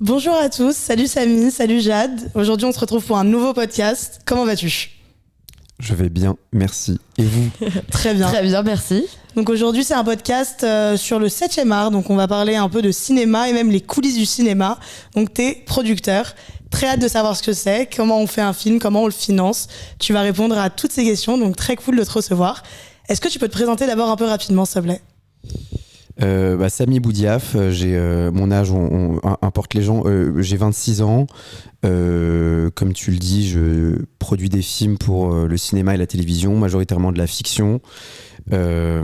Bonjour à tous, salut Samy, salut Jade. Aujourd'hui on se retrouve pour un nouveau podcast. Comment vas-tu ? Je vais bien, merci. Et vous ? Très bien. Très bien, merci. Donc aujourd'hui c'est un podcast sur le 7e art, donc on va parler un peu de cinéma et même les coulisses du cinéma. Donc t'es producteur, très hâte de savoir ce que c'est, comment on fait un film, comment on le finance. Tu vas répondre à toutes ces questions, donc très cool de te recevoir. Est-ce que tu peux te présenter d'abord un peu rapidement s'il te plaît ? Samy Boudiaf, j'ai mon âge, importe les gens, j'ai 26 ans. Comme tu le dis, je produis des films pour le cinéma et la télévision, majoritairement de la fiction. Et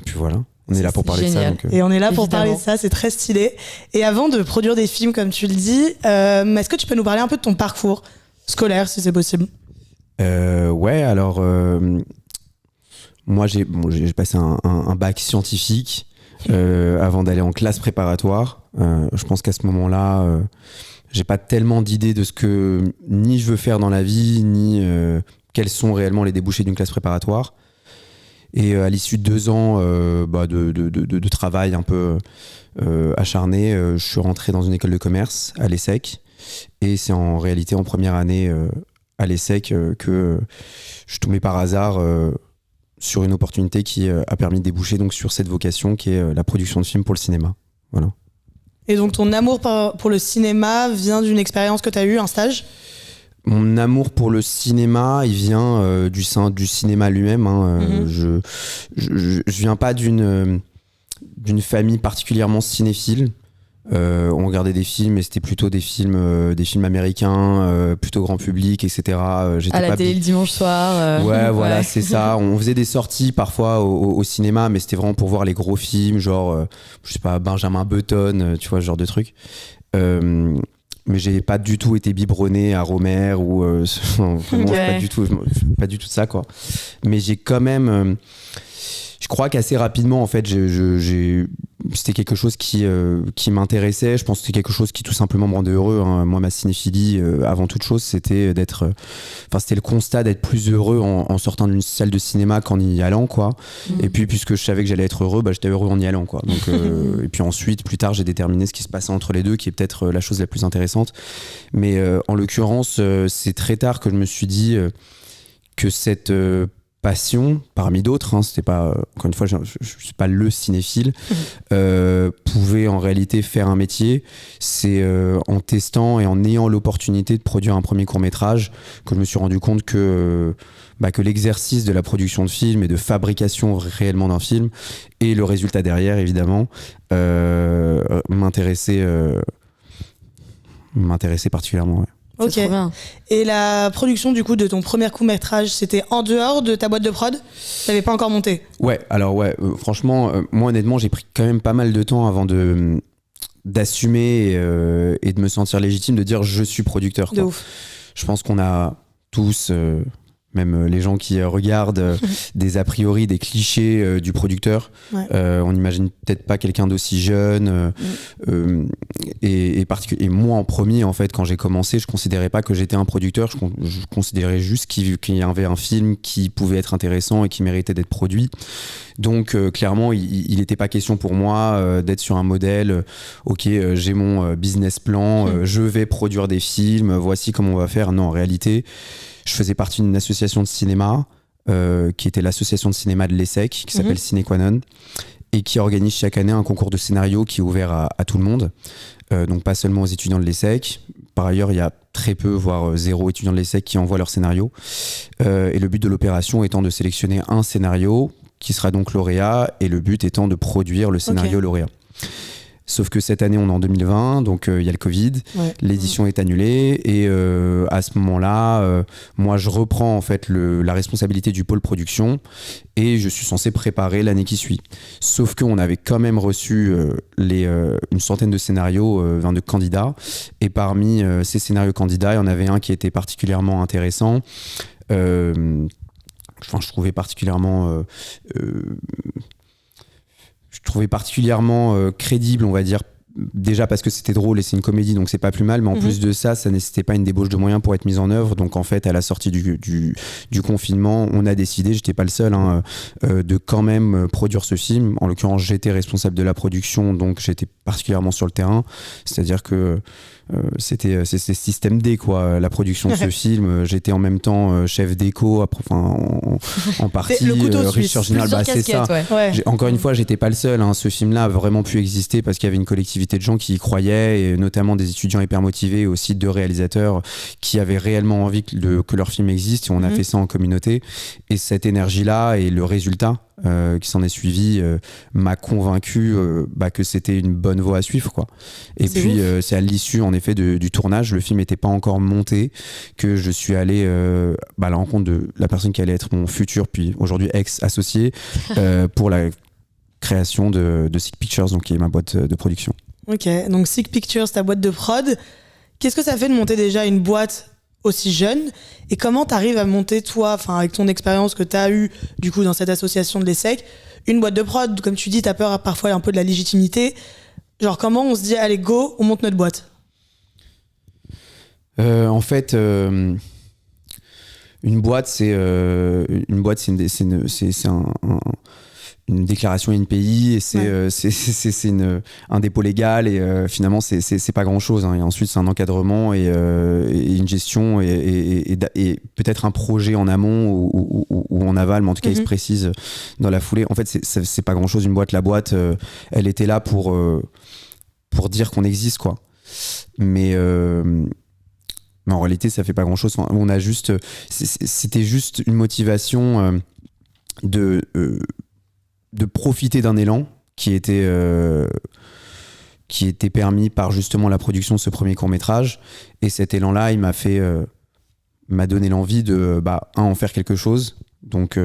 puis voilà, on est là pour parler génial. de ça. Et on est là pour Évidemment. parler de ça, c'est très stylé. Et avant de produire des films comme tu le dis, est-ce que tu peux nous parler un peu de ton parcours scolaire si c'est possible ? Moi, j'ai passé un bac scientifique avant d'aller en classe préparatoire. Je pense qu'à ce moment-là, j'ai pas tellement d'idées de ce que ni je veux faire dans la vie, ni quels sont réellement les débouchés d'une classe préparatoire. Et à l'issue de 2 ans de travail un peu acharné, je suis rentré dans une école de commerce à l'ESSEC. Et c'est en réalité en première année à l'ESSEC que je suis tombé par hasard sur une opportunité qui a permis de déboucher donc sur cette vocation qui est la production de films pour le cinéma. Voilà. Et donc ton amour pour le cinéma vient d'une expérience que tu as eue, un stage ? Mon amour pour le cinéma, il vient du cinéma lui-même. Je viens pas d'une famille particulièrement cinéphile. On regardait des films et c'était plutôt des films américains, plutôt grand public, etc. À la télé le dimanche soir. Ouais, voilà, c'est ça. On faisait des sorties parfois au cinéma, mais c'était vraiment pour voir les gros films, genre, je sais pas, Benjamin Button, tu vois, ce genre de truc. Mais j'ai pas du tout été biberonné à Romer ou vraiment, pas du tout ça, quoi. Mais j'ai quand même. Je crois qu'assez rapidement, en fait, c'était quelque chose qui m'intéressait. Je pense que c'était quelque chose qui tout simplement me rendait heureux. Hein. Moi, ma cinéphilie, avant toute chose, c'était c'était le constat d'être plus heureux en sortant d'une salle de cinéma qu'en y allant, quoi. Et puis, puisque je savais que j'allais être heureux, j'étais heureux en y allant, quoi. Donc, et puis ensuite, plus tard, j'ai déterminé ce qui se passait entre les deux, qui est peut-être la chose la plus intéressante. Mais en l'occurrence, c'est très tard que je me suis dit que cette passion, parmi d'autres, hein, c'était pas, encore une fois, je suis pas le cinéphile, pouvait en réalité faire un métier. C'est en testant et en ayant l'opportunité de produire un premier court-métrage que je me suis rendu compte que l'exercice de la production de film et de fabrication réellement d'un film et le résultat derrière, évidemment, m'intéressait particulièrement, ouais. Ok. C'est trop bien. Et la production du coup de ton premier court-métrage, c'était en dehors de ta boîte de prod ? T'avais pas encore monté ? Ouais, alors franchement, moi honnêtement, j'ai pris quand même pas mal de temps avant d'assumer et de me sentir légitime de dire je suis producteur, quoi. De ouf. Je pense qu'on a tous, même les gens qui regardent, des a priori, des clichés du producteur. Ouais. On n'imagine peut-être pas quelqu'un d'aussi jeune. Et moi en premier, en fait, quand j'ai commencé, je considérais pas que j'étais un producteur. Je considérais juste qu'il y avait un film qui pouvait être intéressant et qui méritait d'être produit. Donc clairement, il n'était pas question pour moi d'être sur un modèle. Ok, j'ai mon business plan, je vais produire des films. Voici comment on va faire. Non, en réalité, je faisais partie d'une association de cinéma qui était l'association de cinéma de l'ESSEC, qui s'appelle Ciné Qua Non, et qui organise chaque année un concours de scénario qui est ouvert à tout le monde. Donc pas seulement aux étudiants de l'ESSEC. Par ailleurs, il y a très peu, voire 0 étudiants de l'ESSEC qui envoient leur scénario. Et le but de l'opération étant de sélectionner un scénario qui sera donc lauréat, et le but étant de produire le scénario lauréat. Sauf que cette année, on est en 2020, donc il y a le Covid, l'édition est annulée, et à ce moment-là, moi, je reprends en fait la responsabilité du pôle production, et je suis censé préparer l'année qui suit. Sauf qu'on avait quand même reçu une centaine de scénarios de candidats, et parmi ces scénarios candidats, il y en avait un qui était particulièrement intéressant. Je trouvais particulièrement crédible, on va dire, déjà parce que c'était drôle et c'est une comédie, donc c'est pas plus mal, mais en plus de ça, ça nécessitait pas une débauche de moyens pour être mise en œuvre. Donc en fait, à la sortie du confinement, on a décidé, j'étais pas le seul, de quand même produire ce film. En l'occurrence, j'étais responsable de la production, donc j'étais particulièrement sur le terrain. C'est-à-dire que c'est système D, quoi, la production de ce film. J'étais en même temps chef déco, en partie research général. C'est ça. Ouais. Encore une fois, j'étais pas le seul. Ce film-là a vraiment pu exister parce qu'il y avait une collectivité de gens qui y croyaient, et notamment des étudiants hyper motivés, et aussi de réalisateurs qui avaient réellement envie que leur film existe. Et on a fait ça en communauté. Et cette énergie-là et le résultat qui s'en est suivi m'a convaincu que c'était une bonne voie à suivre, quoi. Et puis c'est à l'issue en effet du tournage, le film n'était pas encore monté, que je suis allé à la rencontre de la personne qui allait être mon futur puis aujourd'hui ex-associé pour la création de Sick Pictures, donc qui est ma boîte de production. Ok, donc Sick Pictures, ta boîte de prod. Qu'est-ce que ça fait de monter déjà une boîte aussi jeune, et comment t'arrives à monter toi, avec ton expérience que t'as eue du coup dans cette association de l'ESSEC, une boîte de prod? Comme tu dis, t'as peur parfois un peu de la légitimité. Genre comment on se dit allez go, on monte notre boîte? En fait, une boîte c'est une déclaration INPI, et c'est un dépôt légal, et finalement c'est pas grand chose, et ensuite c'est un encadrement et une gestion et peut-être un projet en amont ou en aval, mais en tout cas il se précise dans la foulée. En fait c'est pas grand chose une boîte. La boîte elle était là pour dire qu'on existe, quoi, mais en réalité ça fait pas grand chose. On a juste c'était juste une motivation de profiter d'un élan qui était permis par justement la production de ce premier court-métrage. Et cet élan-là, il m'a donné l'envie de en faire quelque chose, donc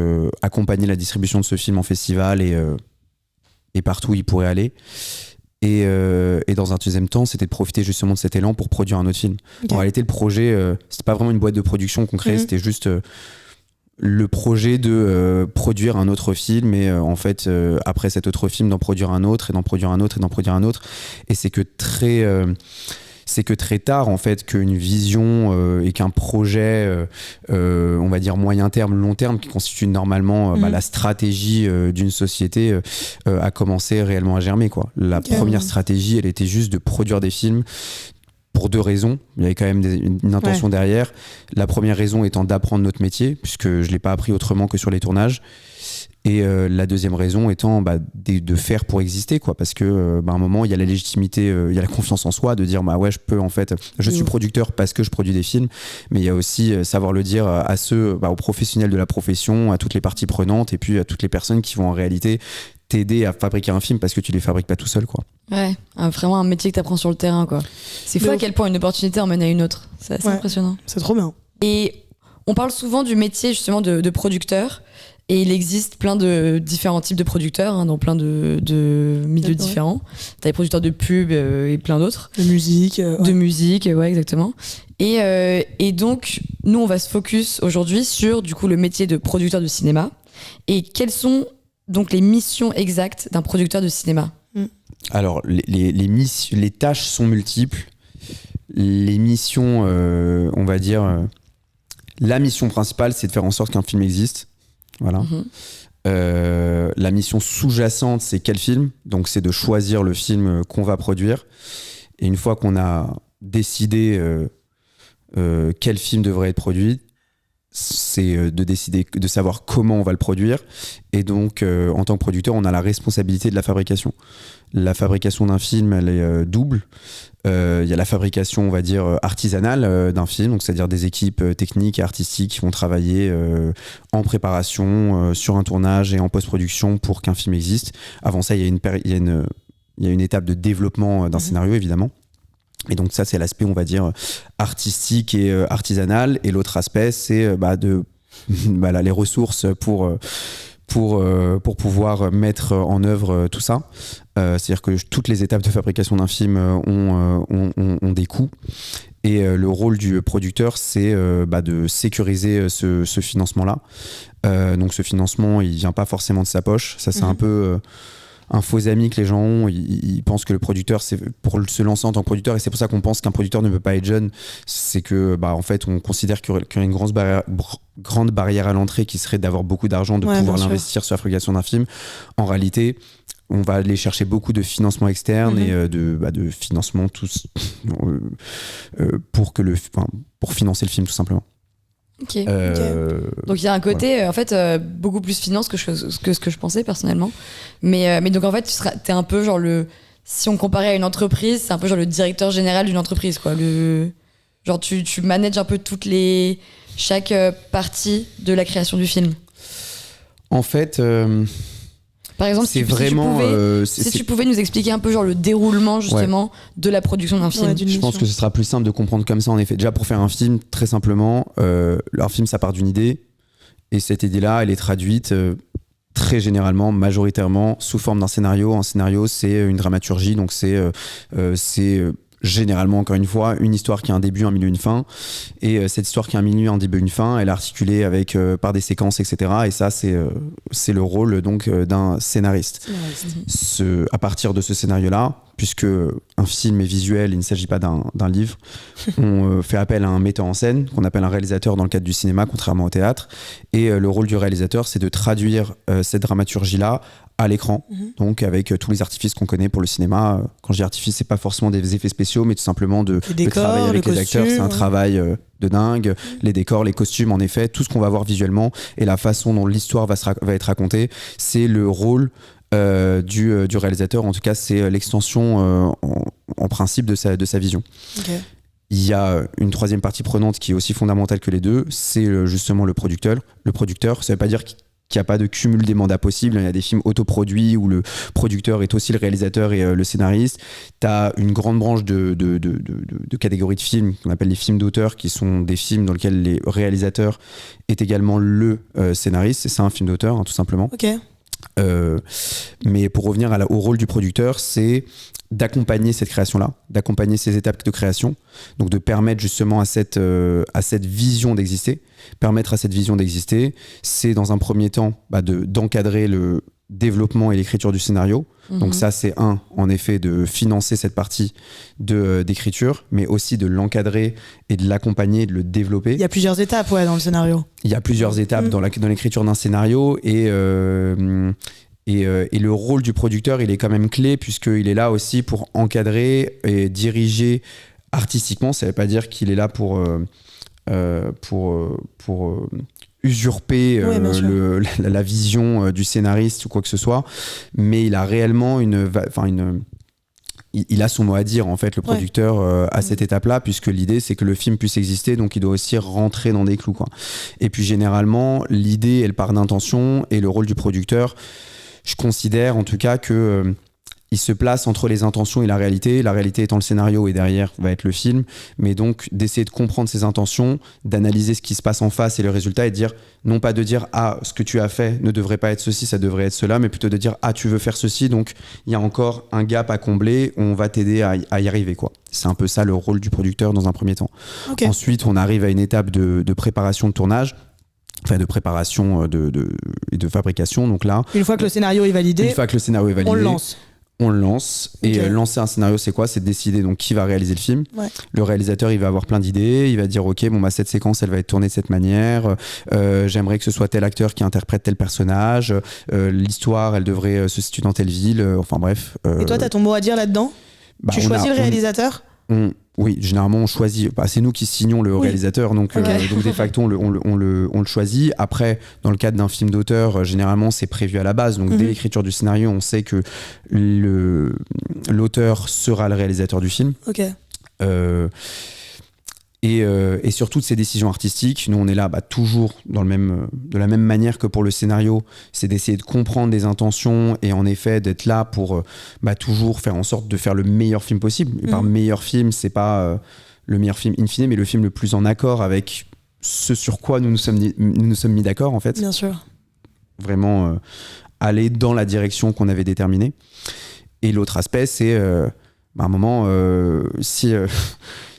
accompagner la distribution de ce film en festival et partout où il pourrait aller. Et dans un deuxième temps, c'était de profiter justement de cet élan pour produire un autre film. Okay. En réalité, le projet, c'était pas vraiment une boîte de production qu'on créait, c'était juste le projet de produire un autre film, et en fait après cet autre film d'en produire un autre, et d'en produire un autre, et d'en produire un autre. Et c'est que très tard en fait qu'une vision et qu'un projet on va dire moyen terme, long terme, qui constitue normalement la stratégie d'une société a commencé réellement à germer, quoi. La première stratégie, elle était juste de produire des films pour deux raisons. Il y avait quand même une intention derrière. La première raison étant d'apprendre notre métier, puisque je ne l'ai pas appris autrement que sur les tournages. Et la deuxième raison étant de faire pour exister, quoi, parce que à un moment il y a la légitimité, il y a la confiance en soi de dire ouais, je suis producteur parce que je produis des films, mais il y a aussi savoir le dire à ceux, aux professionnels de la profession, à toutes les parties prenantes, et puis à toutes les personnes qui vont en réalité t'aider à fabriquer un film, parce que tu les fabriques pas tout seul, quoi. Ouais, vraiment un métier que t'apprends sur le terrain, quoi. C'est fou à quel point une opportunité emmène à une autre. C'est assez impressionnant. C'est trop bien. Et on parle souvent du métier justement de producteur, et il existe plein de différents types de producteurs dans plein de milieux différents. T'as les producteurs de pub et plein d'autres. De musique. De musique, ouais, exactement. Et donc, nous, on va se focus aujourd'hui sur du coup le métier de producteur de cinéma. Et quelles sont donc les missions exactes d'un producteur de cinéma? Alors, les tâches sont multiples. Les missions, on va dire, la mission principale, c'est de faire en sorte qu'un film existe. Voilà. La mission sous-jacente, c'est quel film. Donc, c'est de choisir le film qu'on va produire. Et une fois qu'on a décidé quel film devrait être produit, c'est de décider, de savoir comment on va le produire. Et donc en tant que producteur, on a la responsabilité de la fabrication. La fabrication d'un film, elle est double. Il y a la fabrication, on va dire, artisanale d'un film, donc c'est-à-dire des équipes techniques et artistiques qui vont travailler en préparation sur un tournage et en post-production pour qu'un film existe. Avant ça, il y a une étape de développement d'un scénario, évidemment. Et donc ça, c'est l'aspect, on va dire, artistique et artisanal. Et l'autre aspect, c'est les ressources pour pouvoir mettre en œuvre tout ça. C'est-à-dire que toutes les étapes de fabrication d'un film ont des coûts. Et le rôle du producteur, c'est de sécuriser ce financement-là. Donc ce financement, il vient pas forcément de sa poche. Ça, c'est un peu un faux ami que les gens ont. Ils pensent que le producteur, c'est pour se lancer en tant que producteur, et c'est pour ça qu'on pense qu'un producteur ne peut pas être jeune. C'est que, en fait, on considère qu'il y a une grande barrière à l'entrée qui serait d'avoir beaucoup d'argent, de pouvoir l'investir sur la fabrication d'un film. En réalité, on va aller chercher beaucoup de financement externe et de financement pour financer le film, tout simplement. Ok. Donc il y a un côté en fait beaucoup plus finance que ce que je pensais personnellement, mais donc en fait t'es un peu genre si on comparait à une entreprise, c'est un peu genre le directeur général d'une entreprise, quoi. Genre tu manages un peu chaque partie de la création du film. En fait, par exemple, si tu pouvais nous expliquer un peu genre le déroulement justement de la production d'un film. Je pense que ce sera plus simple de comprendre comme ça, en effet. Déjà, pour faire un film, très simplement, un film, ça part d'une idée, et cette idée-là, elle est traduite très généralement, majoritairement, sous forme d'un scénario. Un scénario, c'est une dramaturgie, donc c'est généralement, encore une fois, une histoire qui a un début, un milieu, une fin, et cette histoire qui a un milieu, un début, une fin, elle est articulée par des séquences, etc. Et ça, c'est le rôle donc d'un scénariste. À partir de ce scénario-là, puisque un film est visuel, il ne s'agit pas d'un livre, on fait appel à un metteur en scène qu'on appelle un réalisateur dans le cadre du cinéma, contrairement au théâtre, et le rôle du réalisateur, c'est de traduire cette dramaturgie-là à l'écran, donc avec tous les artifices qu'on connaît pour le cinéma. Quand je dis artifices, c'est pas forcément des effets spéciaux, mais tout simplement de travailler avec les acteurs. C'est un travail de dingue. Les décors, les costumes, en effet, tout ce qu'on va voir visuellement et la façon dont l'histoire va être racontée, c'est le rôle du réalisateur. En tout cas, c'est l'extension en principe de sa vision. Okay. Il y a une troisième partie prenante qui est aussi fondamentale que les deux, c'est justement le producteur. Le producteur, ça veut pas dire qu'il n'y a pas de cumul des mandats possibles. Il y a des films autoproduits où le producteur est aussi le réalisateur et le scénariste. Tu as une grande branche de catégories de films qu'on appelle les films d'auteur, qui sont des films dans lesquels les réalisateurs est également le scénariste. C'est ça, un film d'auteur, tout simplement. Ok. Mais pour revenir au rôle du producteur, c'est d'accompagner cette création-là, d'accompagner ces étapes de création, donc de permettre justement à cette vision d'exister. Permettre à cette vision d'exister, c'est dans un premier temps d'encadrer le développement et l'écriture du scénario. Donc ça, c'est en effet, de financer cette partie d'écriture, mais aussi de l'encadrer et de l'accompagner, de le développer. Il y a plusieurs étapes dans le scénario. Il y a plusieurs étapes dans l'écriture d'un scénario, et le rôle du producteur, il est quand même clé, puisqu'il est là aussi pour encadrer et diriger artistiquement. Ça ne veut pas dire qu'il est là pour usurper la vision du scénariste ou quoi que ce soit, mais il a réellement il a son mot à dire, en fait, le producteur, à cette étape-là, puisque l'idée, c'est que le film puisse exister, donc il doit aussi rentrer dans des clous, quoi. Et puis généralement, l'idée, elle part d'intention, et le rôle du producteur, je considère en tout cas que il se place entre les intentions et la réalité étant le scénario, et derrière va être le film, mais donc d'essayer de comprendre ses intentions, d'analyser ce qui se passe en face et le résultat, et de dire, non pas de dire ce que tu as fait ne devrait pas être ceci, ça devrait être cela, mais plutôt de dire tu veux faire ceci, donc il y a encore un gap à combler, on va t'aider à y arriver, quoi. C'est un peu ça le rôle du producteur dans un premier temps. Okay. Ensuite, on arrive à une étape de préparation de tournage, enfin de préparation et de fabrication. Donc là, une fois que le scénario est validé, on le lance. Okay. Et lancer un scénario, c'est quoi ? C'est décider donc qui va réaliser le film. Le réalisateur, il va avoir plein d'idées. Il va dire, ok, cette séquence, elle va être tournée de cette manière. J'aimerais que ce soit tel acteur qui interprète tel personnage. L'histoire, elle devrait se situer dans telle ville. Enfin bref. Et toi, t'as ton mot à dire là-dedans ? Tu choisis le réalisateur ? Oui, généralement on choisit. C'est nous qui signons le réalisateur, donc de facto on le choisit. Après, dans le cadre d'un film d'auteur, généralement c'est prévu à la base. Donc dès l'écriture du scénario, on sait que l'auteur sera le réalisateur du film. Ok. Et sur toutes ces décisions artistiques, nous on est là toujours de la même manière que pour le scénario, c'est d'essayer de comprendre des intentions et en effet d'être là pour toujours faire en sorte de faire le meilleur film possible. Et par meilleur film, c'est pas le meilleur film in fine, mais le film le plus en accord avec ce sur quoi nous nous sommes mis d'accord, en fait. Bien sûr. Vraiment aller dans la direction qu'on avait déterminée. Et l'autre aspect, c'est à un moment,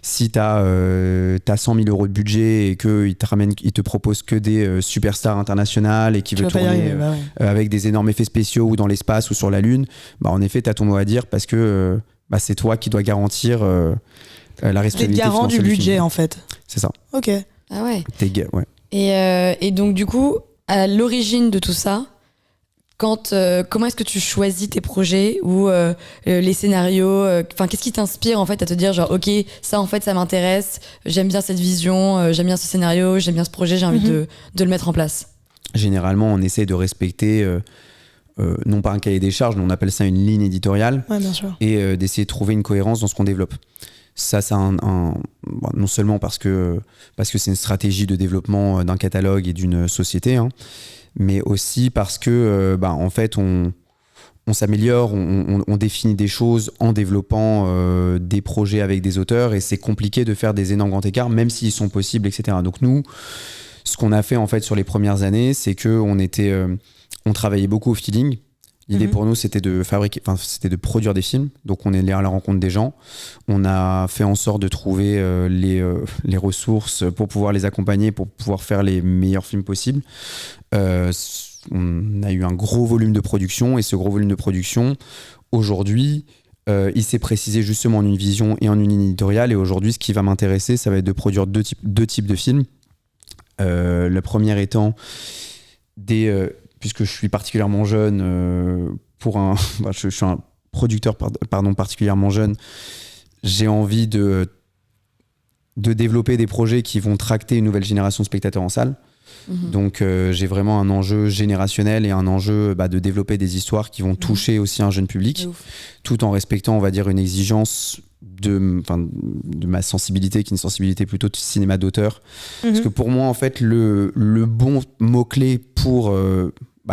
si tu as 100 000 euros de budget et qu'ils te proposent que des superstars internationales et qui veulent tourner avec des énormes effets spéciaux ou dans l'espace ou sur la Lune, en effet, tu as ton mot à dire parce que c'est toi qui dois garantir la responsabilité. T'es garant du budget, en fait. C'est ça. Ok. Ah ouais. Ouais. Et donc, du coup, à l'origine de tout ça, comment est-ce que tu choisis tes projets ou les scénarios, qu'est-ce qui t'inspire en fait à te dire genre ok, ça en fait ça m'intéresse, j'aime bien cette vision, j'aime bien ce scénario, j'aime bien ce projet, j'ai envie de le mettre en place? Généralement, on essaie de respecter non pas un cahier des charges, mais on appelle ça une ligne éditoriale, bien sûr. Et d'essayer de trouver une cohérence dans ce qu'on développe. Ça, c'est non seulement parce que c'est une stratégie de développement d'un catalogue et d'une société, mais aussi parce que en fait on s'améliore, on définit des choses en développant des projets avec des auteurs, et c'est compliqué de faire des énormes grands écarts même s'ils sont possibles, etc. Donc nous, ce qu'on a fait en fait sur les premières années, c'est que on travaillait beaucoup au feeling. L'idée pour nous, c'était de produire des films. Donc, on est allé à la rencontre des gens. On a fait en sorte de trouver les ressources pour pouvoir les accompagner, pour pouvoir faire les meilleurs films possibles. On a eu un gros volume de production. Et ce gros volume de production, aujourd'hui, il s'est précisé justement en une vision et en une ligne éditoriale. Et aujourd'hui, ce qui va m'intéresser, ça va être de produire deux types de films. Le premier étant puisque je suis particulièrement jeune, je suis un producteur particulièrement jeune, j'ai envie de développer des projets qui vont tracter une nouvelle génération de spectateurs en salle. Donc j'ai vraiment un enjeu générationnel et un enjeu de développer des histoires qui vont toucher aussi un jeune public, tout en respectant, on va dire, une exigence de ma sensibilité, qui est une sensibilité plutôt de cinéma d'auteur. Parce que pour moi, en fait, le bon mot-clé pour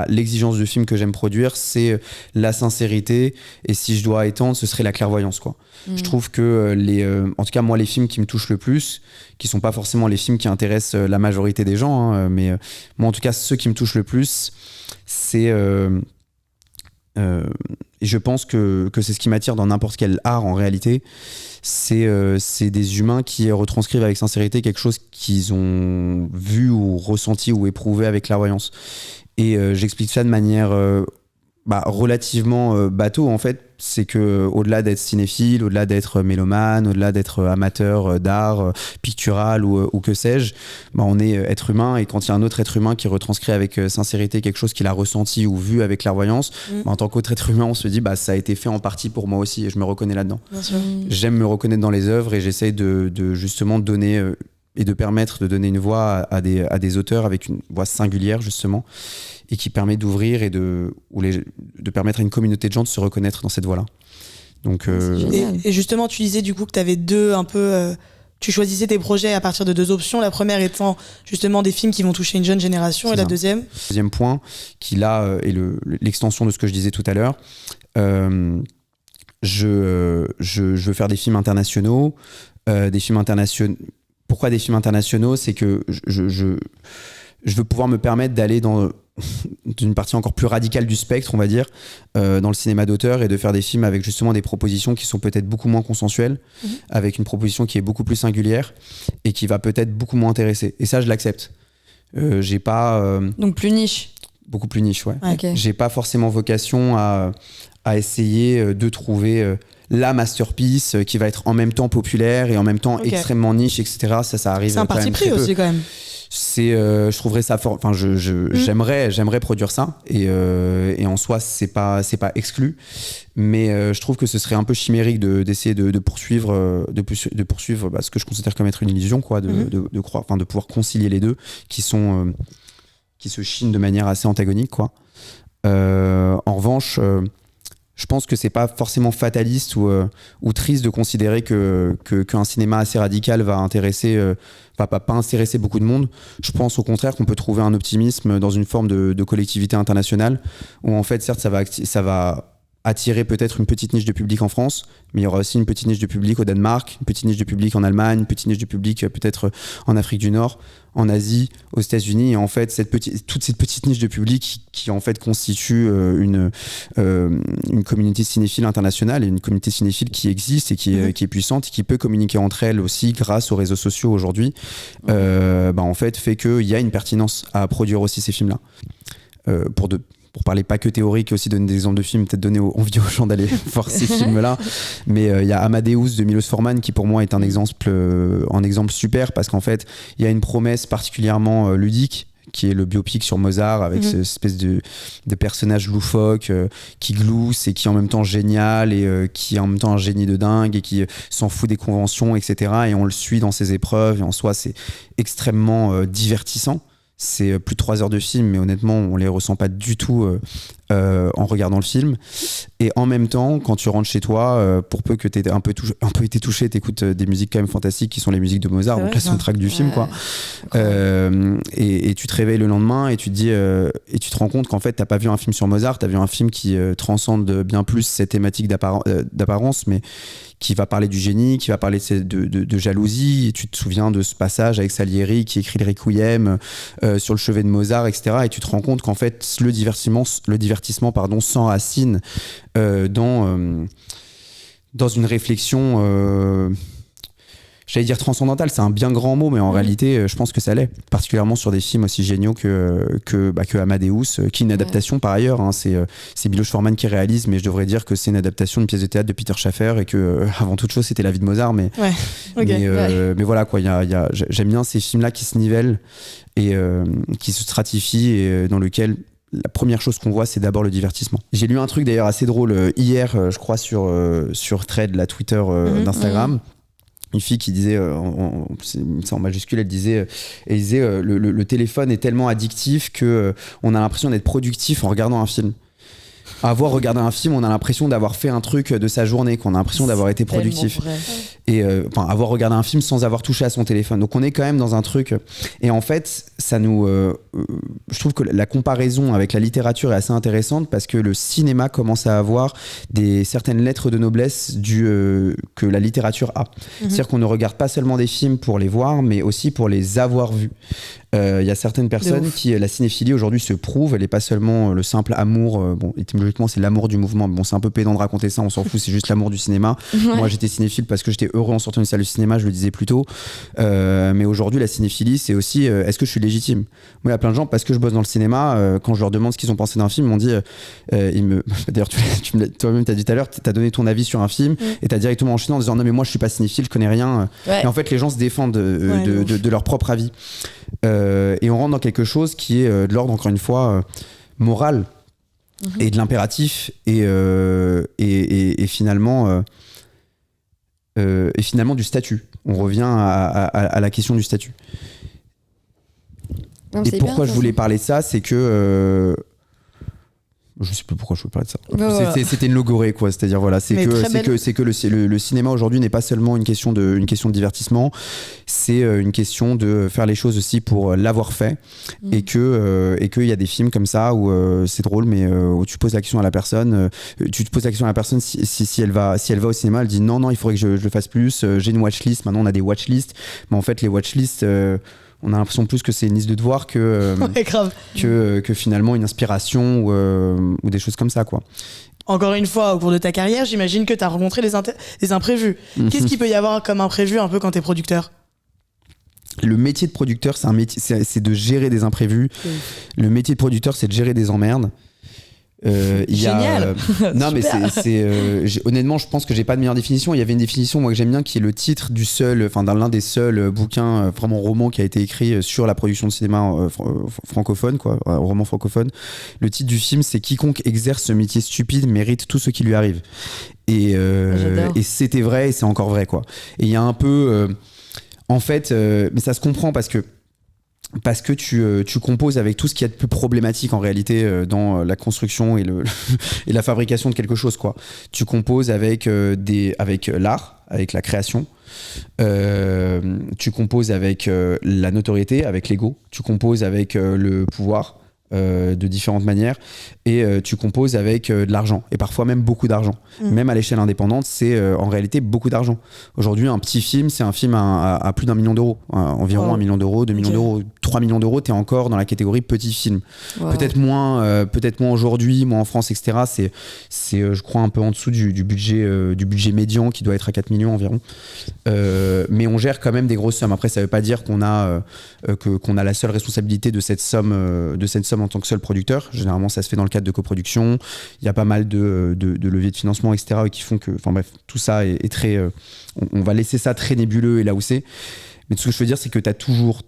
l'exigence du film que j'aime produire, c'est la sincérité, et si je dois étendre, ce serait la clairvoyance, quoi. Je trouve que en tout cas moi, les films qui me touchent le plus, qui sont pas forcément les films qui intéressent la majorité des gens, mais moi en tout cas ceux qui me touchent le plus, c'est et je pense que c'est ce qui m'attire dans n'importe quel art en réalité, c'est des humains qui retranscrivent avec sincérité quelque chose qu'ils ont vu ou ressenti ou éprouvé avec clairvoyance. Et j'explique ça de manière relativement bateau, en fait. C'est que au-delà d'être cinéphile, au-delà d'être mélomane, au-delà d'être amateur d'art pictural ou que sais-je, on est être humain, et quand il y a un autre être humain qui retranscrit avec sincérité quelque chose qu'il a ressenti ou vu avec clairvoyance, en tant qu'autre être humain, on se dit ça a été fait en partie pour moi aussi, et je me reconnais là-dedans. J'aime me reconnaître dans les œuvres, et j'essaye de justement donner et de permettre de donner une voix à des auteurs avec une voix singulière justement, et qui permet d'ouvrir et de permettre à une communauté de gens de se reconnaître dans cette voie-là. Donc, et justement, tu disais du coup que tu avais tu choisissais tes projets à partir de deux options. La première étant justement des films qui vont toucher une jeune génération, et la deuxième point, qui là est l'extension de ce que je disais tout à l'heure. Je veux faire des films internationaux. Pourquoi des films internationaux ? C'est que je veux pouvoir me permettre d'aller dans une partie encore plus radicale du spectre, on va dire, dans le cinéma d'auteur, et de faire des films avec justement des propositions qui sont peut-être beaucoup moins consensuelles, avec une proposition qui est beaucoup plus singulière et qui va peut-être beaucoup moins intéresser. Et ça, je l'accepte. J'ai pas... Donc plus niche. Beaucoup plus niche, ouais. Okay. J'ai pas forcément vocation à essayer de trouver... la masterpiece qui va être en même temps populaire et en même temps extrêmement niche, etc. Ça arrive. C'est un parti pris aussi quand même. Je trouverais ça fort. Enfin, j'aimerais produire ça, et en soi c'est pas exclu, mais je trouve que ce serait un peu chimérique d'essayer de poursuivre ce que je considère comme être une illusion, quoi, de croire, enfin de pouvoir concilier les deux qui se chinent de manière assez antagonique, quoi. En revanche, je pense que c'est pas forcément fataliste ou triste de considérer qu'un cinéma assez radical va pas intéresser beaucoup de monde. Je pense au contraire qu'on peut trouver un optimisme dans une forme de collectivité internationale, où en fait certes ça va attirer peut-être une petite niche de public en France, mais il y aura aussi une petite niche de public au Danemark, une petite niche de public en Allemagne, une petite niche de public peut-être en Afrique du Nord, en Asie, aux États-Unis. Et en fait, toute cette petite niche de public qui en fait constitue une communauté cinéphile internationale et une communauté cinéphile qui existe et qui est puissante et qui peut communiquer entre elles aussi grâce aux réseaux sociaux aujourd'hui, en fait, fait qu'il y a une pertinence à produire aussi ces films-là. Pour parler pas que théorique, aussi donner des exemples de films, peut-être donner envie aux gens d'aller voir ces films-là. Mais il y a Amadeus de Milos Forman qui pour moi est un exemple super parce qu'en fait, il y a une promesse particulièrement ludique qui est le biopic sur Mozart avec cette espèce de personnage loufoque qui glousse et qui est en même temps génial et qui est en même temps un génie de dingue et qui s'en fout des conventions, etc. Et on le suit dans ses épreuves et en soi, c'est extrêmement divertissant. C'est plus de 3 heures de film, mais honnêtement, on les ressent pas du tout en regardant le film. Et en même temps, quand tu rentres chez toi, pour peu que tu aies un peu été touché, t'écoutes des musiques quand même fantastiques qui sont les musiques de Mozart, donc la soundtrack du film, quoi. Et tu te réveilles le lendemain et tu te dis, et tu te rends compte qu'en fait, t'as pas vu un film sur Mozart, t'as vu un film qui transcende bien plus cette thématique d'apparence, mais qui va parler du génie, qui va parler de jalousie. Et tu te souviens de ce passage avec Salieri qui écrit le Requiem sur le chevet de Mozart, etc. Et tu te rends compte qu'en fait, le divertissement s'enracine dans une réflexion... j'allais dire transcendantal, c'est un bien grand mot, mais en réalité, je pense que ça l'est. Particulièrement sur des films aussi géniaux que Amadeus, qui est une adaptation par ailleurs. Hein, c'est Milos Forman qui réalise, mais je devrais dire que c'est une adaptation d'une pièce de théâtre de Peter Schaffer et que, avant toute chose, c'était la vie de Mozart. Mais voilà, quoi. J'aime bien ces films-là qui se nivellent et qui se stratifient et dans lequel la première chose qu'on voit, c'est d'abord le divertissement. J'ai lu un truc d'ailleurs assez drôle hier, je crois, sur Thread, la Twitter d'Instagram. Une fille qui disait, c'est en majuscule, elle disait le téléphone est tellement addictif que on a l'impression d'être productif en regardant un film. Avoir regardé un film, on a l'impression d'avoir fait un truc de sa journée, qu'on a l'impression d'avoir été productif. Et avoir regardé un film sans avoir touché à son téléphone. Donc on est quand même dans un truc. Et en fait, ça nous, je trouve que la comparaison avec la littérature est assez intéressante parce que le cinéma commence à avoir certaines lettres de noblesse que la littérature a. C'est-à-dire qu'on ne regarde pas seulement des films pour les voir, mais aussi pour les avoir vus. Il y a certaines personnes qui, la cinéphilie aujourd'hui se prouve, elle n'est pas seulement le simple amour, étymologiquement c'est l'amour du mouvement, bon c'est un peu pédant de raconter ça, on s'en fout, c'est juste l'amour du cinéma. Moi j'étais cinéphile parce que j'étais heureux en sortant d'une salle de cinéma, je le disais plus tôt, mais aujourd'hui la cinéphilie c'est aussi est-ce que je suis légitime. Moi il y a plein de gens, parce que je bosse dans le cinéma, quand je leur demande ce qu'ils ont pensé d'un film, ils m'ont dit, d'ailleurs toi-même t'as dit tout à l'heure, t'as donné ton avis sur un film et t'as directement enchaîné en disant non mais moi je suis pas cinéphile, je connais rien, et en fait les gens se défendent de leur propre avis. Et on rentre dans quelque chose qui est de l'ordre, encore une fois, moral et de l'impératif et finalement du statut. On revient à la question du statut. Non, et pourquoi je voulais parler de ça, c'est que je sais plus pourquoi je voulais parler de ça. C'était une logorée, quoi. C'est-à-dire voilà, c'est que le cinéma aujourd'hui n'est pas seulement une question de divertissement, c'est une question de faire les choses aussi pour l'avoir fait, et que y a des films comme ça où c'est drôle, mais où tu poses la question à la personne, si elle va au cinéma, elle dit non, il faudrait que je le fasse plus. J'ai une watchlist. Maintenant on a des watchlists, mais en fait les watchlists on a l'impression plus que c'est une liste de devoirs que finalement une inspiration ou des choses comme ça, quoi. Encore une fois, au cours de ta carrière, j'imagine que tu as rencontré des imprévus. Qu'est-ce qu'il peut y avoir comme imprévu un peu quand tu es producteur ? Le métier de producteur, c'est un métier, c'est de gérer des imprévus. Le métier de producteur, c'est de gérer des emmerdes. Génial. Non mais honnêtement je pense que j'ai pas de meilleure définition. Il y avait une définition moi que j'aime bien qui est le titre d'un l'un des seuls bouquins vraiment roman qui a été écrit sur la production de cinéma francophone, quoi, un roman francophone. Le titre du film c'est Quiconque exerce ce métier stupide mérite tout ce qui lui arrive. Et c'était vrai et c'est encore vrai, quoi. Et il y a un peu en fait mais ça se comprend parce que tu composes avec tout ce qu'il y a de plus problématique en réalité dans la construction et la fabrication de quelque chose, quoi. Tu composes avec l'art, avec la création, tu composes avec la notoriété, avec l'ego, tu composes avec le pouvoir, de différentes manières, et tu composes avec de l'argent, et parfois même beaucoup d'argent. Même à l'échelle indépendante, c'est en réalité beaucoup d'argent. Aujourd'hui, un petit film, c'est un film à plus d'1 million d'euros, environ 1 million d'euros, 2 millions d'euros, 3 millions d'euros, t'es encore dans la catégorie petit film. Peut-être moins aujourd'hui, moins en France, etc. C'est je crois un peu en dessous du budget médian qui doit être à 4 millions environ. Mais on gère quand même des grosses sommes. Après, ça veut pas dire qu'on a la seule responsabilité de cette somme en tant que seul producteur. Généralement, ça se fait dans le cadre de coproduction. Il y a pas mal de leviers de financement, etc. qui font que, enfin bref, tout ça est très... on va laisser ça très nébuleux et là où c'est. Mais tout ce que je veux dire, c'est que tu as toujours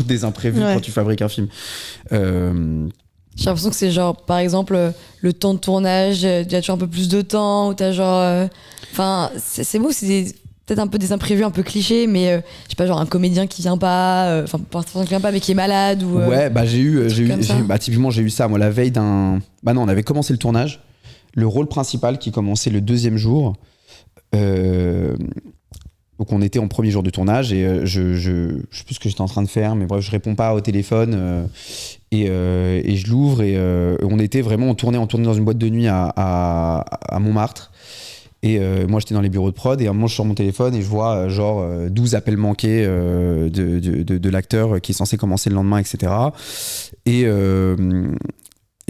des imprévus quand tu fabriques un film. J'ai l'impression que c'est genre, par exemple, le temps de tournage, il y a toujours un peu plus de temps, ou t'as genre... Enfin, c'est beau, c'est peut-être un peu des imprévus un peu clichés, mais je sais pas, genre un comédien qui vient pas, enfin pas forcément qui vient pas mais qui est malade ou ouais, bah typiquement j'ai eu ça moi la veille d'un, bah non, on avait commencé le tournage, le rôle principal qui commençait le 2e jour, donc on était en premier jour de tournage et je sais plus ce que j'étais en train de faire, mais bref, je réponds pas au téléphone et je l'ouvre et on était vraiment, on tournait dans une boîte de nuit à Montmartre. Et moi j'étais dans les bureaux de prod et à un moment je sors mon téléphone et je vois 12 appels manqués de l'acteur qui est censé commencer le lendemain, etc. Et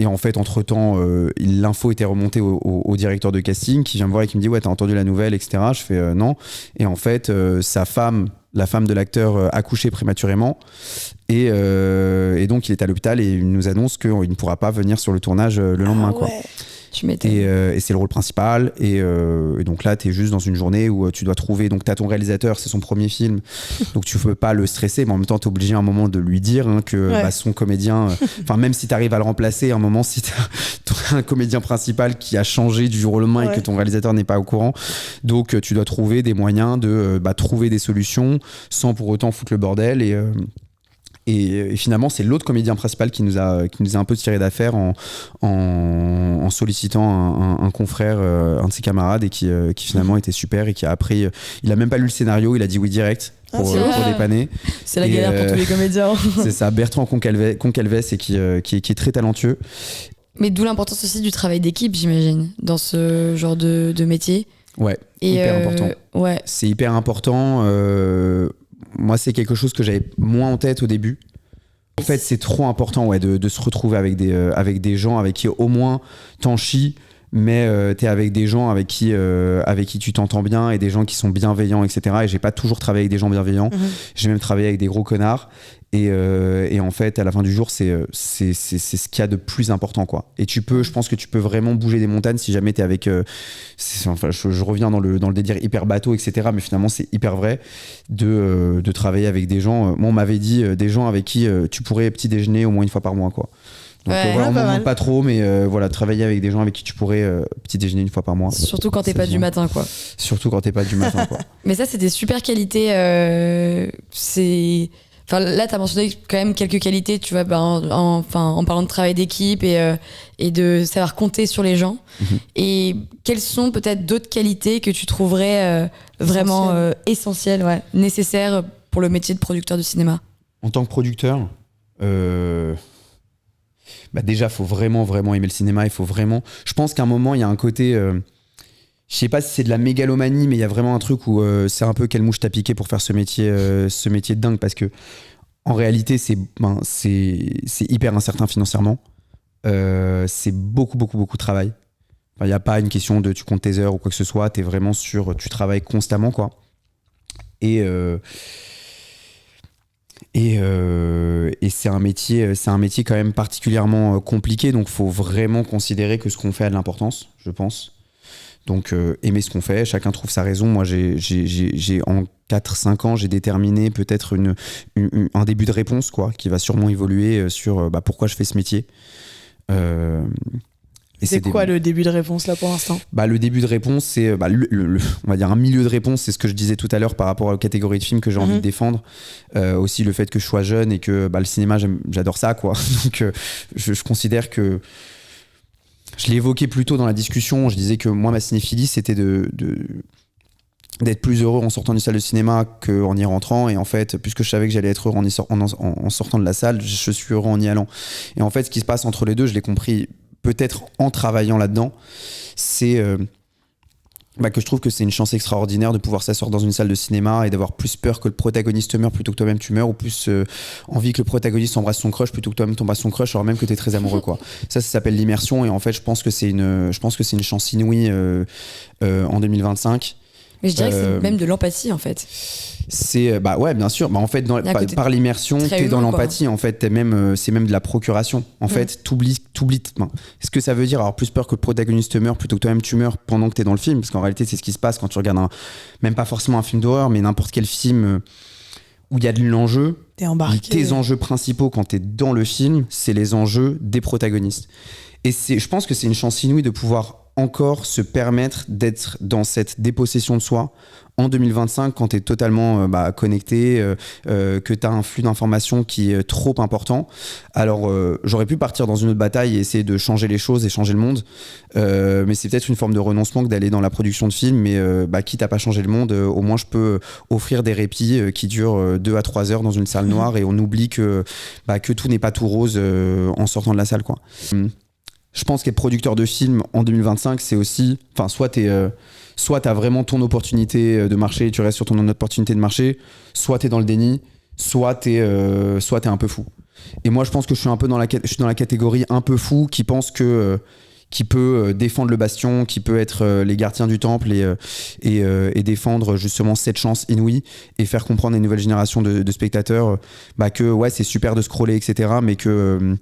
en fait entre temps l'info était remontée au directeur de casting qui vient me voir et qui me dit ouais t'as entendu la nouvelle, etc. Je fais non, et en fait sa femme, la femme de l'acteur, accouchait prématurément et donc il est à l'hôpital et il nous annonce qu'il ne pourra pas venir sur le tournage le lendemain, quoi. Tu m'étonnes. Et c'est le rôle principal et donc là t'es juste dans une journée où tu dois trouver, donc t'as ton réalisateur, c'est son premier film donc tu peux pas le stresser, mais en même temps t'es obligé à un moment de lui dire que son comédien, enfin même si t'arrives à le remplacer à un moment, si t'as un comédien principal qui a changé du jour au lendemain et que ton réalisateur n'est pas au courant, donc tu dois trouver des moyens de trouver des solutions sans pour autant foutre le bordel. Et finalement, c'est l'autre comédien principal qui nous a un peu tiré d'affaire en sollicitant un confrère, un de ses camarades, et qui finalement était super et qui a appris. Il a même pas lu le scénario, il a dit oui direct pour dépanner. C'est la galère pour tous les comédiens. C'est ça, Bertrand Concalves, et qui est très talentueux. Mais d'où l'importance aussi du travail d'équipe, j'imagine, dans ce genre de métier. Ouais, hyper important. Ouais. C'est hyper important. Moi, c'est quelque chose que j'avais moins en tête au début. En fait, c'est trop important de se retrouver avec des gens avec qui au moins t'en chies, mais t'es avec des gens avec qui tu t'entends bien et des gens qui sont bienveillants, etc. Et j'ai pas toujours travaillé avec des gens bienveillants. J'ai même travaillé avec des gros connards. Et en fait, à la fin du jour, c'est ce qu'il y a de plus important, quoi. Et je pense que tu peux vraiment bouger des montagnes si jamais t'es avec. Enfin, je reviens dans le délire hyper bateau, etc. Mais finalement, c'est hyper vrai de travailler avec des gens. Moi, on m'avait dit des gens avec qui tu pourrais petit déjeuner au moins une fois par mois, quoi. Donc voilà, on m'en demande pas trop, mais voilà, travailler avec des gens avec qui tu pourrais petit déjeuner une fois par mois. Surtout quand t'es pas du matin, quoi. Surtout quand t'es pas du matin, quoi. Mais ça, c'est des super qualités. Enfin, là, tu as mentionné quand même quelques qualités, tu vois, en parlant de travail d'équipe et de savoir compter sur les gens. Et quelles sont peut-être d'autres qualités que tu trouverais vraiment essentielles, nécessaires pour le métier de producteur de cinéma? En tant que producteur, déjà, il faut vraiment, vraiment aimer le cinéma. Il faut vraiment... Je pense qu'à un moment, il y a un côté... je sais pas si c'est de la mégalomanie, mais il y a vraiment un truc où c'est un peu quelle mouche t'as piqué pour faire ce métier de dingue, parce que en réalité c'est hyper incertain financièrement, c'est beaucoup de travail. Il n'y a pas une question de tu comptes tes heures ou quoi que ce soit, tu travailles constamment, quoi. Et c'est un métier quand même particulièrement compliqué, donc faut vraiment considérer que ce qu'on fait a de l'importance, je pense. Donc aimer ce qu'on fait, chacun trouve sa raison. Moi j'ai en 4-5 ans, j'ai déterminé peut-être un début de réponse, quoi, qui va sûrement évoluer sur pourquoi je fais ce métier. C'est quoi le début de réponse là pour l'instant? Le début de réponse, c'est on va dire un milieu de réponse, c'est ce que je disais tout à l'heure par rapport aux catégories de films que j'ai envie de défendre. Aussi le fait que je sois jeune et que le cinéma, j'adore ça, quoi. Donc je considère que je l'ai évoqué plus tôt dans la discussion, je disais que moi ma cinéphilie c'était de d'être plus heureux en sortant d'une salle de cinéma qu'en y rentrant. Et en fait, puisque je savais que j'allais être heureux en sortant de la salle, je suis heureux en y allant. Et en fait, ce qui se passe entre les deux, je l'ai compris peut-être en travaillant là-dedans, c'est que je trouve que c'est une chance extraordinaire de pouvoir s'asseoir dans une salle de cinéma et d'avoir plus peur que le protagoniste meure plutôt que toi-même tu meurs, ou plus envie que le protagoniste embrasse son crush plutôt que toi-même t'embrasses son crush, alors même que t'es très amoureux, quoi. Ça s'appelle l'immersion, et en fait je pense que c'est une chance inouïe en 2025. Mais je dirais que c'est même de l'empathie, en fait. C'est ouais, bien sûr. En fait, par l'immersion, t'es dans l'empathie. En fait, c'est même de la procuration. En fait, t'oublies. Ce que ça veut dire, avoir plus peur que le protagoniste meure plutôt que toi-même tu meurs pendant que t'es dans le film, parce qu'en réalité, c'est ce qui se passe quand tu regardes même pas forcément un film d'horreur, mais n'importe quel film où il y a de l'enjeu. T'es embarqué. Tes enjeux principaux quand t'es dans le film, c'est les enjeux des protagonistes. Et je pense que c'est une chance inouïe de pouvoir encore se permettre d'être dans cette dépossession de soi en 2025, quand tu es totalement connecté, que tu as un flux d'informations qui est trop important. Alors j'aurais pu partir dans une autre bataille et essayer de changer les choses et changer le monde, mais c'est peut-être une forme de renoncement que d'aller dans la production de films, mais quitte à pas changer le monde, au moins je peux offrir des répits qui durent 2 à 3 heures dans une salle noire, et on oublie que tout n'est pas tout rose en sortant de la salle, quoi. Je pense qu'être producteur de films en 2025, c'est aussi, soit t'as vraiment ton opportunité de marché et tu restes sur ton opportunité de marché, soit t'es dans le déni, soit t'es un peu fou. Et moi, je pense que je suis un peu dans la catégorie un peu fou qui pense que qui peut défendre le bastion, qui peut être les gardiens du temple et défendre justement cette chance inouïe et faire comprendre à une nouvelle génération de spectateurs que ouais, c'est super de scroller, etc., mais que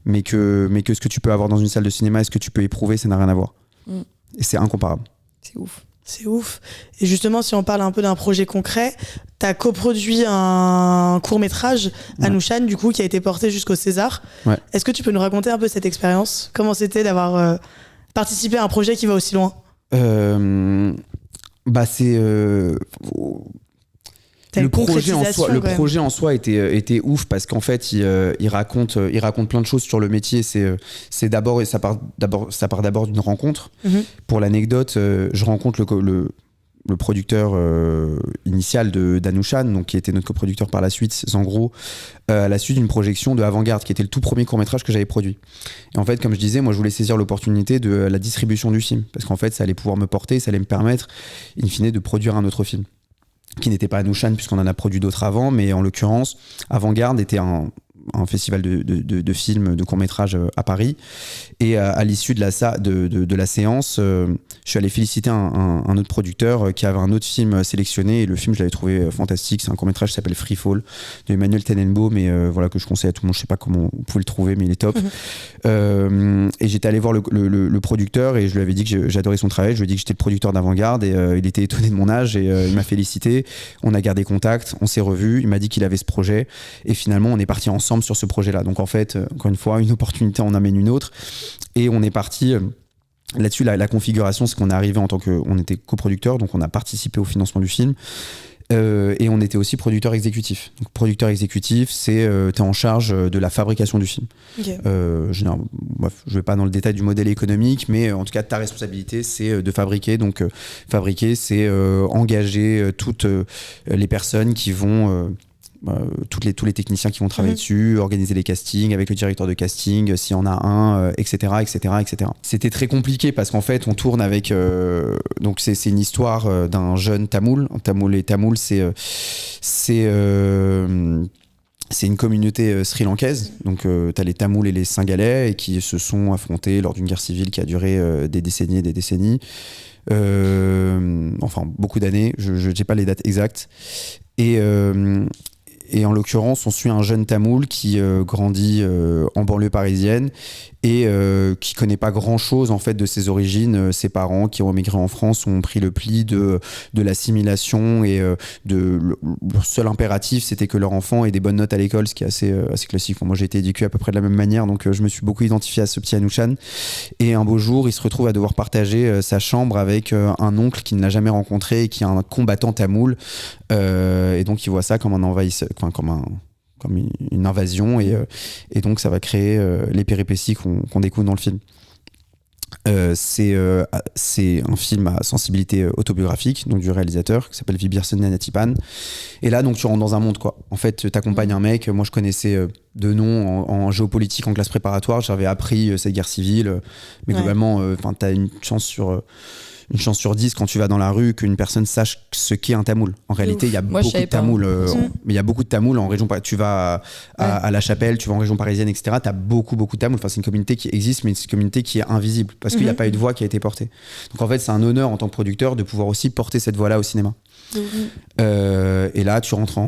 ce que tu peux avoir dans une salle de cinéma et ce que tu peux éprouver, ça n'a rien à voir. Et c'est incomparable. C'est ouf. C'est ouf. Et justement, si on parle un peu d'un projet concret, t'as coproduit un court-métrage, Anouchan, du coup, qui a été porté jusqu'au César. Ouais. Est-ce que tu peux nous raconter un peu cette expérience ? Comment c'était d'avoir participé à un projet qui va aussi loin ? Le projet en soi était ouf, parce qu'en fait il raconte plein de choses sur le métier. Ça part d'abord d'une rencontre. Pour l'anecdote, je rencontre le producteur initial d'Anouchan, donc qui était notre coproducteur par la suite, Zangro, à la suite d'une projection de Avant-Garde, qui était le tout premier court-métrage que j'avais produit. Et en fait, comme je disais, moi je voulais saisir l'opportunité de la distribution du film, parce qu'en fait ça allait pouvoir me porter, ça allait me permettre in fine de produire un autre film qui n'était pas Anouchan, puisqu'on en a produit d'autres avant, mais en l'occurrence, Avant-Garde était un festival de films, de courts-métrages à Paris. Et à l'issue de la séance, je suis allé féliciter un autre producteur qui avait un autre film sélectionné, et le film, je l'avais trouvé fantastique. C'est un court-métrage qui s'appelle Free Fall, de Emmanuel Tenenbaum, que je conseille à tout le monde. Je sais pas comment vous pouvez le trouver, mais il est top. Et j'étais allé voir le producteur, et je lui avais dit que j'adorais son travail. Je lui ai dit que j'étais le producteur d'Avant-Garde, et il était étonné de mon âge, et il m'a félicité. On a gardé contact, on s'est revus, il m'a dit qu'il avait ce projet, et finalement on est parti ensemble sur ce projet-là. Donc en fait, encore une fois, une opportunité en amène une autre, et on est parti là-dessus. La configuration, c'est qu'on est arrivé on était coproducteur, donc on a participé au financement du film, et on était aussi producteur exécutif. Donc producteur exécutif, c'est t'es en charge de la fabrication du film. Okay. Je vais pas dans le détail du modèle économique, mais en tout cas ta responsabilité, c'est de fabriquer. Donc fabriquer, c'est engager toutes les personnes qui vont tous les techniciens qui vont travailler dessus, organiser les castings avec le directeur de casting s'il y en a un, etc. C'était très compliqué, parce qu'en fait on tourne avec donc c'est une histoire d'un jeune Tamoul. Tamoul, c'est une communauté sri-lankaise, donc t'as les Tamouls et les Singalais, et qui se sont affrontés lors d'une guerre civile qui a duré des décennies et des décennies, enfin beaucoup d'années, je n'ai pas les dates exactes, et en l'occurrence, on suit un jeune Tamoul qui grandit en banlieue parisienne, et qui connaît pas grand-chose en fait de ses origines. Ses parents qui ont émigré en France ont pris le pli de l'assimilation, et leur seul impératif, c'était que leur enfant ait des bonnes notes à l'école, ce qui est assez classique. Moi, j'ai été éduqué à peu près de la même manière, donc je me suis beaucoup identifié à ce petit Anouchan. Et un beau jour, il se retrouve à devoir partager sa chambre avec un oncle qu'il n'a jamais rencontré, et qui est un combattant tamoul, et donc il voit ça comme un envahisseur, comme une invasion, et donc ça va créer les péripéties qu'on découvre dans le film. C'est un film à sensibilité autobiographique, donc du réalisateur qui s'appelle Vibir Natipan. Et là, donc tu rentres dans un monde, quoi. En fait, t'accompagnes un mec. Moi, je connaissais de nom en géopolitique en classe préparatoire. J'avais appris cette guerre civile, mais globalement, t'as une chance sur 10 quand tu vas dans la rue qu'une personne sache ce qu'est un tamoul. En réalité, il y a beaucoup de tamouls, mais il y a beaucoup de tamouls en région. Tu vas à La Chapelle, tu vas en région parisienne, etc. Tu as beaucoup de tamouls. Enfin, c'est une communauté qui existe, mais c'est une communauté qui est invisible parce qu'il n'y a pas eu de voix qui a été portée. Donc en fait, c'est un honneur en tant que producteur de pouvoir aussi porter cette voix-là au cinéma. Et là, tu rentres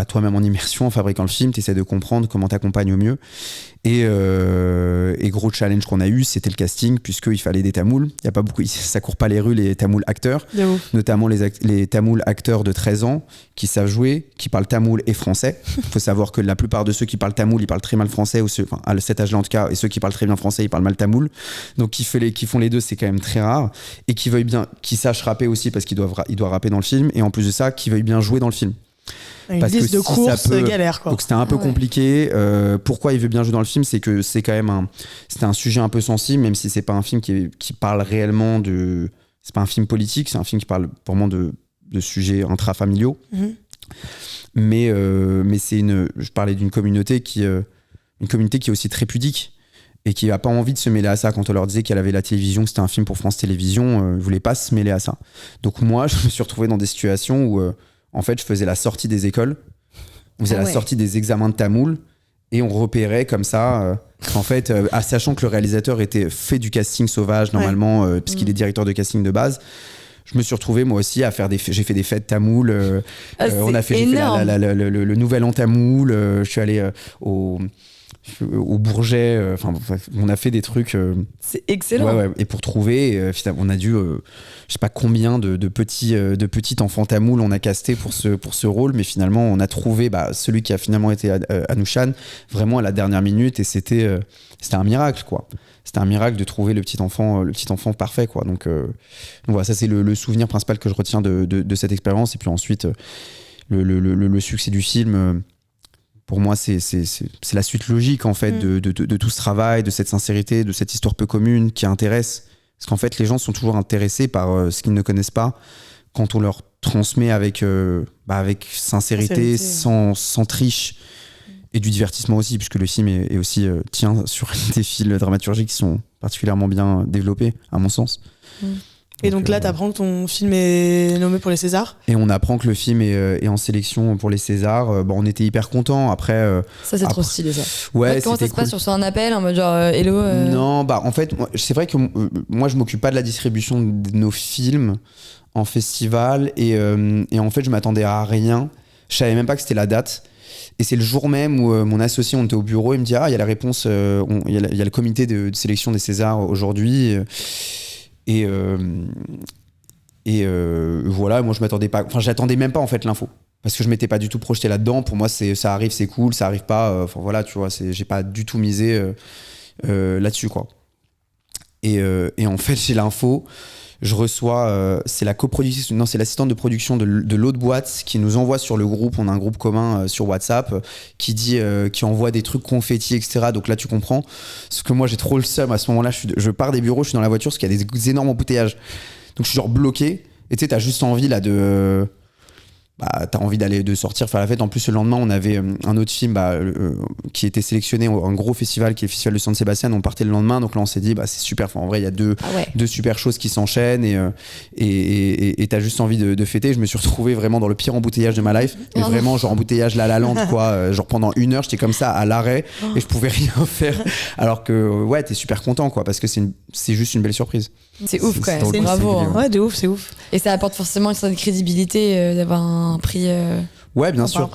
toi-même en immersion en fabriquant le film, tu essaies de comprendre comment t'accompagnes au mieux. Et gros challenge qu'on a eu, c'était le casting, puisqu'il fallait des tamouls. Il y a pas beaucoup, ça court pas les rues, les tamouls acteurs, notamment les tamouls acteurs de 13 ans qui savent jouer, qui parlent tamoul et français. Il faut savoir que la plupart de ceux qui parlent tamoul, ils parlent très mal français, à cet âge-là en tout cas, et ceux qui parlent très bien français, ils parlent mal tamoul. Donc qui font les deux, c'est quand même très rare. Et qui veuillent bien, qui sachent rapper aussi, parce qu'ils doivent rapper dans le film, et en plus de ça, qui veuillent bien jouer dans le film. Une liste de courses galère, quoi. Donc c'était un peu compliqué. Pourquoi il veut bien jouer dans le film, c'est que c'est quand même c'était un sujet un peu sensible, même si c'est pas un film qui parle réellement de. C'est pas un film politique, c'est un film qui parle vraiment de sujets intrafamiliaux. Mais je parlais d'une communauté qui est aussi très pudique et qui n'a pas envie de se mêler à ça. Quand on leur disait qu'elle avait la télévision, que c'était un film pour France Télévisions, ils ne voulaient pas se mêler à ça. Donc moi, je me suis retrouvé dans des situations où en fait, je faisais la sortie des écoles, on faisait la sortie des examens de tamoul et on repérait comme ça, en fait, sachant que le réalisateur était fait du casting sauvage normalement, puisqu'il est directeur de casting de base. Je me suis retrouvé moi aussi à faire j'ai fait des fêtes tamoul. J'ai fait le nouvel an tamoul. Je suis allé au Bourget. On a fait des trucs. C'est excellent. Et pour trouver, on a dû, je sais pas combien de petits enfants tamouls on a casté pour ce rôle, mais finalement on a trouvé celui qui a finalement été Anoushan vraiment à la dernière minute, et c'était un miracle, quoi. C'était un miracle de trouver le petit enfant parfait, quoi. Donc voilà, ça c'est le souvenir principal que je retiens de cette expérience. Et puis ensuite, le succès du film, pour moi, c'est la suite logique, en fait, de tout ce travail, de cette sincérité, de cette histoire peu commune qui intéresse. Parce qu'en fait, les gens sont toujours intéressés par ce qu'ils ne connaissent pas quand on leur transmet avec sincérité, sans triche. Et du divertissement aussi, puisque le film est aussi tient sur des fils dramaturgiques qui sont particulièrement bien développés, à mon sens. Et donc là, t'apprends que ton film est nommé pour les Césars. Et on apprend que le film est en sélection pour les Césars. On était hyper contents. Après, ça, c'est trop stylé, ça. Ouais, comment ça se passe sur un appel, en mode genre hello Non, en fait, c'est vrai que moi, je m'occupe pas de la distribution de nos films en festival. Et en fait, je m'attendais à rien. Je savais même pas que c'était la date. Et c'est le jour même où mon associé, on était au bureau, il me dit il y a la réponse, il y a le comité de sélection des Césars aujourd'hui. Et voilà, moi je m'attendais pas, j'attendais même pas en fait l'info, parce que je m'étais pas du tout projeté là-dedans. Pour moi, ça arrive, c'est cool, ça arrive pas, voilà, tu vois, j'ai pas du tout misé là-dessus, quoi. Et en fait, j'ai l'info. Je reçois, c'est l'assistante de production de l'autre boîte qui nous envoie sur le groupe. On a un groupe commun sur WhatsApp qui envoie des trucs confettis, etc. Donc là, tu comprends. Parce que moi, j'ai trop le seum à ce moment-là. Je pars des bureaux, je suis dans la voiture parce qu'il y a des énormes embouteillages. Donc je suis genre bloqué. Et tu sais, t'as juste envie là t'as envie de sortir faire la fête. En plus, le lendemain, on avait un autre film qui était sélectionné, un gros festival qui est le festival de San Sébastien. On partait le lendemain, donc là on s'est dit c'est super. En vrai, il y a deux super choses qui s'enchaînent et t'as juste envie de fêter. Je me suis retrouvé vraiment dans le pire embouteillage de ma life, mais vraiment genre embouteillage La Land, quoi. Genre pendant 1 heure, j'étais comme ça à l'arrêt et je pouvais rien faire. Alors que t'es super content, quoi, parce que c'est juste une belle surprise. C'est ouf, quand même. C'est bravo. Ouais, de ouf, c'est ouf. Et ça apporte forcément une certaine crédibilité d'avoir un prix. Ouais, bien sûr.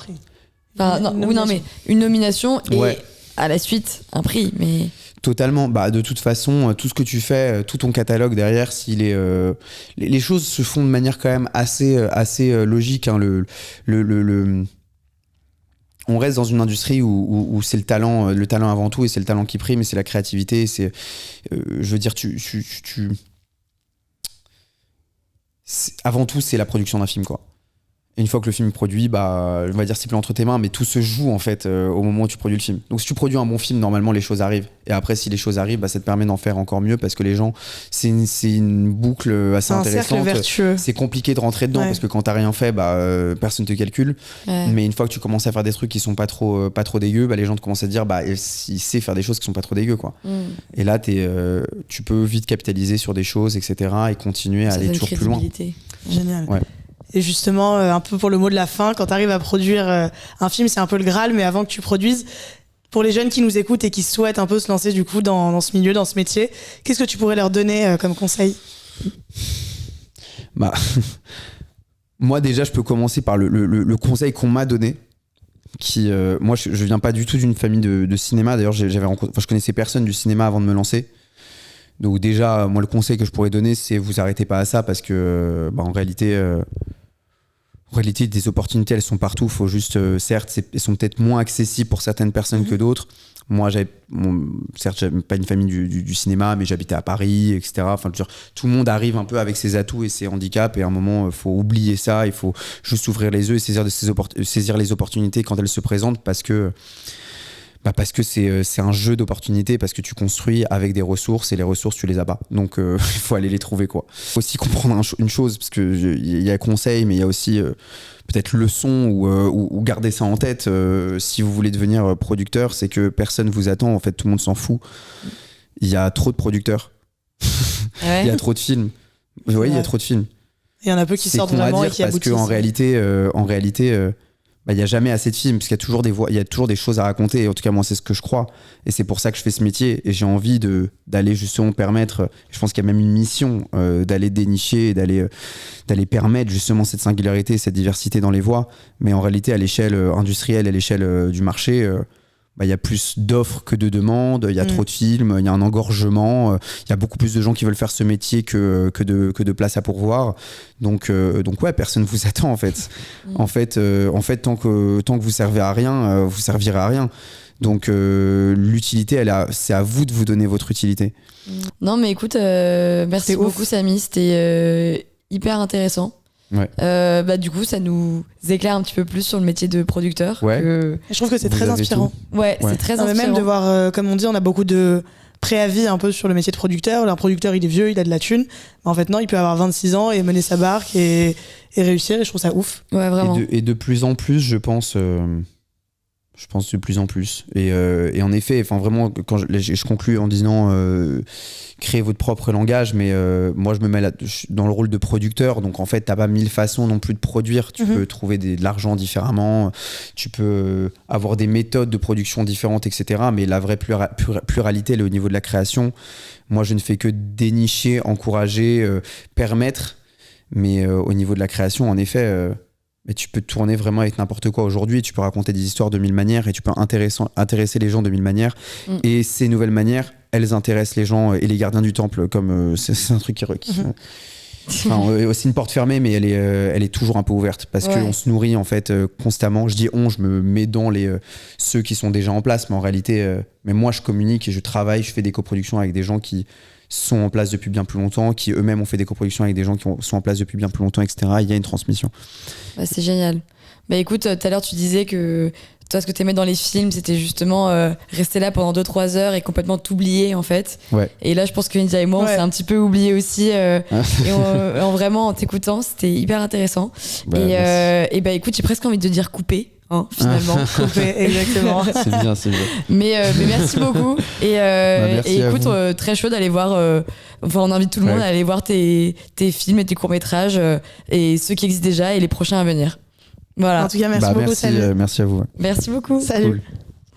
Mais une nomination et à la suite un prix, mais. Totalement. De toute façon, tout ce que tu fais, tout ton catalogue derrière, s'il est, les choses se font de manière quand même assez logique. Hein. On reste dans une industrie où c'est le talent avant tout, et c'est le talent qui prime, et c'est la créativité. Je veux dire, avant tout, c'est la production d'un film, quoi. Et une fois que le film est produit, on va dire c'est plus entre tes mains, mais tout se joue en fait au moment où tu produis le film. Donc si tu produis un bon film, normalement les choses arrivent. Et après, si les choses arrivent, ça te permet d'en faire encore mieux parce que les gens, c'est une boucle assez intéressante. C'est un cercle vertueux. C'est compliqué de rentrer dedans parce que quand t'as rien fait, personne te calcule. Ouais. Mais une fois que tu commences à faire des trucs qui sont pas trop dégueux, les gens te commencent à te dire il sait faire des choses qui sont pas trop dégueux quoi. Et là, tu peux vite capitaliser sur des choses, etc. et continuer à aller toujours plus loin. Génial. Ouais. Et justement, un peu pour le mot de la fin, quand tu arrives à produire un film, c'est un peu le Graal, mais avant que tu produises, pour les jeunes qui nous écoutent et qui souhaitent un peu se lancer du coup dans ce milieu, dans ce métier, qu'est-ce que tu pourrais leur donner comme conseil ? Moi déjà, je peux commencer par le conseil qu'on m'a donné. Moi, je viens pas du tout d'une famille de cinéma. D'ailleurs, je connaissais personne du cinéma avant de me lancer. Donc déjà, moi, le conseil que je pourrais donner, c'est vous arrêtez pas à ça parce que, en réalité, des opportunités, elles sont partout. Faut juste, certes, elles sont peut-être moins accessibles pour certaines personnes que d'autres. Moi, certes, j'avais pas une famille du cinéma, mais j'habitais à Paris, etc. Enfin, tout le monde arrive un peu avec ses atouts et ses handicaps. Et à un moment, faut oublier ça. Il faut juste ouvrir les yeux et saisir les opportunités quand elles se présentent parce que c'est un jeu d'opportunités, parce que tu construis avec des ressources et les ressources, tu les as pas. Donc, il faut aller les trouver, quoi. Faut aussi comprendre une chose, parce qu'il y a conseil, mais il y a aussi peut-être leçon ou garder ça en tête. Si vous voulez devenir producteur, c'est que personne vous attend. En fait, tout le monde s'en fout. Il y a trop de producteurs. Ouais. Il y a trop de films. Oui, il y a trop de films. Il y en a peu qui sortent vraiment et qui aboutissent. Parce qu'en réalité, il n'y a jamais assez de films, parce qu'il y a toujours il y a toujours des choses à raconter. En tout cas, moi, c'est ce que je crois. Et c'est pour ça que je fais ce métier. Et j'ai envie d'aller justement permettre, je pense qu'il y a même une mission, d'aller dénicher et d'aller permettre justement cette singularité, cette diversité dans les voix. Mais en réalité, à l'échelle industrielle, à l'échelle du marché, il y a plus d'offres que de demandes, il y a trop de films, il y a un engorgement, il y a beaucoup plus de gens qui veulent faire ce métier que de places à pourvoir. Donc ouais, personne vous attend en fait. En fait, tant que vous servez à rien, vous servirez à rien. Donc l'utilité, c'est à vous de vous donner votre utilité. Non mais écoute, merci beaucoup Samy, c'était hyper intéressant. Ouais. Du coup, ça nous éclaire un petit peu plus sur le métier de producteur. Ouais. Je trouve que c'est très inspirant. Ouais, c'est très inspirant. Même de voir, comme on dit, on a beaucoup de préavis un peu sur le métier de producteur. Un producteur, il est vieux, il a de la thune. Mais en fait, non, il peut avoir 26 ans et mener sa barque et réussir. Et je trouve ça ouf. Ouais, vraiment. Et de plus en plus, je pense de plus en plus. Et en effet, vraiment, quand je conclue en disant créer votre propre langage, mais moi je me mets dans le rôle de producteur, donc en fait t'as pas 1000 façons non plus de produire. Tu peux trouver de l'argent différemment, tu peux avoir des méthodes de production différentes, etc. Mais la vraie pluralité, elle est au niveau de la création. Moi je ne fais que dénicher, encourager, permettre, mais au niveau de la création, en effet, mais tu peux tourner vraiment avec n'importe quoi aujourd'hui, tu peux raconter des histoires de 1000 manières et tu peux intéresser les gens de 1000 manières. Et ces nouvelles manières, elles intéressent les gens et les gardiens du temple, comme c'est un truc qui c'est une porte fermée, mais elle est toujours un peu ouverte parce qu'on se nourrit en fait constamment. Je dis je me mets dans ceux qui sont déjà en place, mais en réalité, mais moi je communique et je travaille, je fais des coproductions avec des gens qui sont en place depuis bien plus longtemps, qui eux-mêmes ont fait des coproductions avec des gens qui sont en place depuis bien plus longtemps, etc. Il y a une transmission. C'est génial. Écoute, tout à l'heure tu disais que toi ce que t'aimais dans les films c'était justement rester là pendant 2-3 heures et complètement t'oublier en fait. Ouais. Et là je pense que India et moi on s'est un petit peu oublié aussi et vraiment en t'écoutant c'était hyper intéressant. Et écoute, j'ai presque envie de dire couper. Finalement. Exactement. C'est bien. Mais merci beaucoup. Et écoute, très chaud d'aller voir. On invite tout le monde à aller voir tes films et tes courts-métrages et ceux qui existent déjà et les prochains à venir. Voilà. En tout cas, merci beaucoup. Merci à vous. Merci beaucoup. Salut. Cool.